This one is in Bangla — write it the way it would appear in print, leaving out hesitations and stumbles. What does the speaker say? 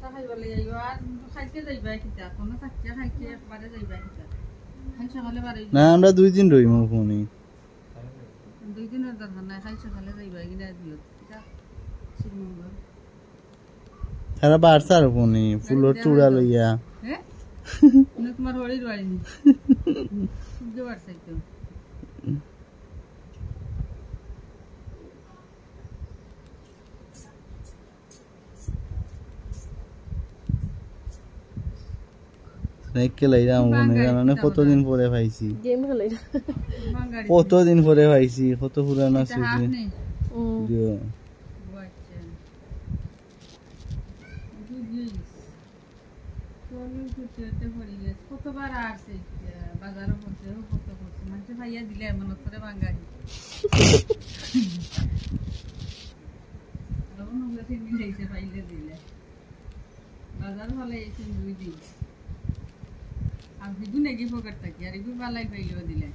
খাই বলে যাইব আর খাইতে যাইবা কিতা কোনো থাকতে খাইতে একবারে যাইবা কিতা খাই সকালে বাড়ি না আমরা 2 দিন রইমু ফোনে 2 দিনের দরকার নাই খাই সকালে যাইবা কিনা দিও কিতা শিবমঙ্গল সারা বারসার ফোনে ফুলর চূড়া লইয়া হ্যাঁ না তোমার হরির বাড়ি নি বুঝতে পারছাই তো সাইকেল আইরা মনে জানা কতদিন পরে পাইছি গেম খেলাই কতদিন পরে পাইছি কত পুরানা স্মৃতি দিও কতবার আসছে বাজারও করছে কত করছে মানুষে ভাইয়া দিলে মনে করে বাঙালি পাইলে দিলে বাজার হলে এসে 2 দিন আর দিবু নাকি পকেট থাকি আর একটু পালাই পাইলেও দিলে